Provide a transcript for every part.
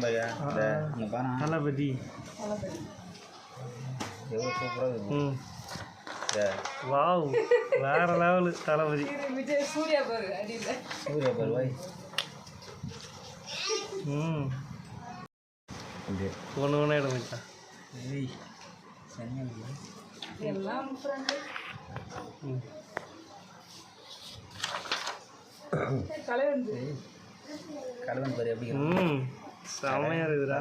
பையா இந்த பாரு தளபதி எவ்வளோ சூப்பராக வாவ் வேற லெவலு தளபதி சூர்யா பாரு பாய் ஒன்று ஒன்றா இடம் வச்சா எல்லாம் கலவன் பாரு எப்படி செம்மையாக இருக்குதுடா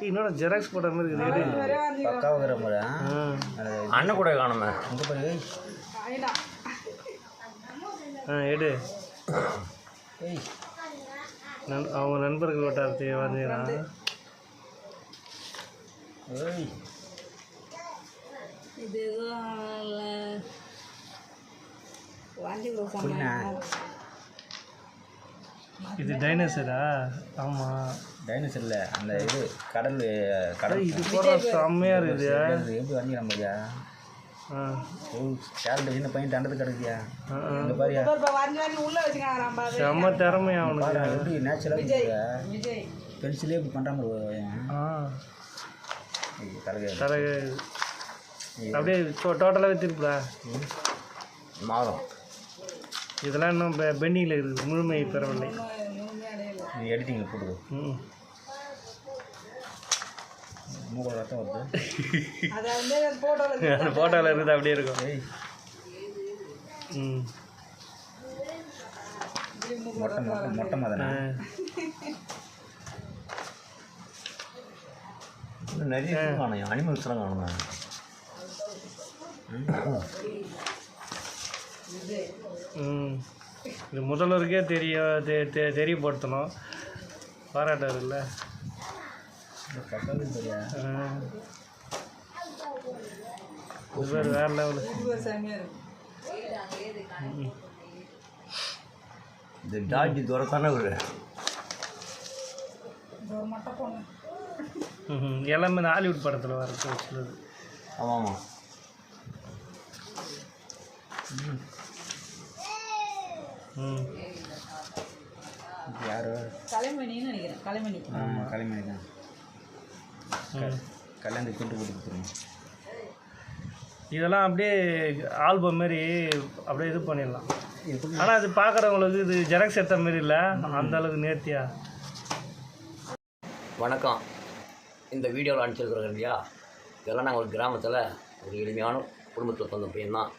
இன்னொரு ஜெராக்ஸ் போட்ட மாதிரி இருக்குது பக்காவுக்கிற மாதிரி அண்ணன் கூட காணுமே அங்கே பாரு எடு அவங்க நண்பர்கள் வட்டாரத்தை வந்தீங்கன்னா இது இது டைனோசரா? ஆமாம் டைனோசர் இல்லை அந்த இது கடல் இது போடுற செம்மையாக இருக்குது. எப்படி வரைஞ்சிக்கலாம் பாரியா கேரட் சின்ன பையன் தண்டது கிடக்குதியா இந்த பாரியா செம்ம திறமையா அவனுக்கு எப்படி நேச்சுரலாக பென்சிலே இப்படி பண்ணுற மாதிரி தரகு அப்படியே டோட்டலாகவே திருப்பிடா மாறும். இதெல்லாம் இன்னும் பெண்டிங்கில் இருக்குது, முழுமை பெறவில்லை. இது எடிட்டிங்கில் போடுது மூக்க ரத்தம் வருது அந்த ஃபோட்டோவில் இருக்குது அப்படியே இருக்கும். மொட்டை மாதிரி நிறைய காணும், அனிமல்ஸ்லாம் காணுங்க. இது முதல்வருக்கே தெரியப்படுத்தணும், பாராட்டார் இல்லை வேறு லெவலு. இந்த டாஜி துரத்தானே ஒரு எல்லாமே ஹாலிவுட் படத்தில் வர சொல்லுது. ஆமாம் ஆமாம். யார் கலைமணின்னு நினைக்கிறேன். கலைமணி. ஆமாம் கலைமணி தான். கல்யாணத்துக்கு கூட்டு கொடுத்துருங்க. இதெல்லாம் அப்படியே ஆல்பம் மாரி அப்படியே இது பண்ணிடலாம். ஆனால் அது பார்க்குறவங்களுக்கு இது ஜெராக்ஸ் எடுத்த மாரி இல்லை, அந்த அளவுக்கு நேர்த்தியா. வணக்கம். இந்த வீடியோவில் அனுப்பிச்சிருக்கிறோம் இல்லையா, இதெல்லாம் நாங்கள் ஒரு கிராமத்தில் ஒரு எளிமையான குடும்பத்தில் சொந்த பையன் தான்.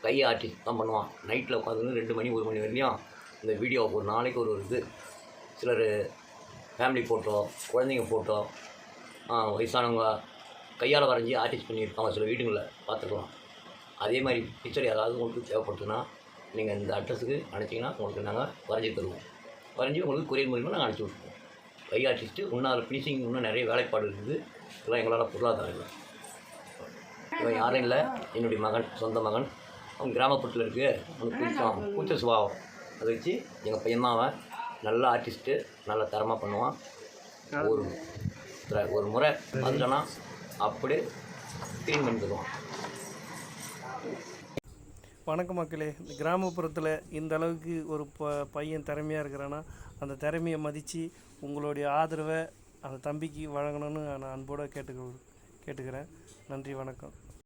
கை ஆர்டிஸ்ட் தான் பண்ணுவான். நைட்டில் உட்காந்து 2 மணி 1 மணி வரையும் இந்த வீடியோ ஒரு நாளைக்கு ஒரு இது. சிலர் ஃபேமிலி ஃபோட்டோ, குழந்தைங்க ஃபோட்டோ, வயசானவங்க கையால் வரைஞ்சி ஆர்டிஸ்ட் பண்ணியிருப்பாங்க, சில வீடுங்களில் பார்த்துக்கலாம். அதே மாதிரி பிக்சர் ஏதாவது உங்களுக்கு தேவைப்படுதுன்னா நீங்கள் இந்த அட்ரஸுக்கு அனுப்பிச்சிங்கன்னா உங்களுக்கு நாங்கள் வரைஞ்சி தருவோம். வரைஞ்சி உங்களுக்கு கொரியர் மூலிமா நாங்கள் அனுப்பிச்சி விட்ருவோம். கை ஆர்டிஸ்ட்டு இன்னும் அதில் ஃபினிஷிங் இன்னும் நிறைய வேலைப்பாடு இருக்குது. இதெல்லாம் எங்களால் பொருளாதாரம் இல்லை. இவன் யாரும் இல்லை, என்னுடைய மகன், சொந்த மகன். அவன் கிராமப்புறத்தில் இருக்குது. அவனுக்கு கூச்ச சுபாவம், அதை வச்சு எங்கள் பையன்தான் அவன். நல்ல ஆர்டிஸ்ட்டு, நல்ல தரமாக பண்ணுவான். ஒரு முறை வந்துட்டோன்னா அப்படியே க்ளீன் பண்ணி தருவான். வணக்கம் மக்களே. இந்த கிராமப்புறத்தில் இந்த அளவுக்கு ஒரு பையன் திறமையாக இருக்கிறான்னா அந்த திறமையை மதித்து உங்களுடைய ஆதரவை அந்த தம்பிக்கு வழங்கணும்னு நான் அன்போடு கேட்டுக்கிறேன். நன்றி, வணக்கம்.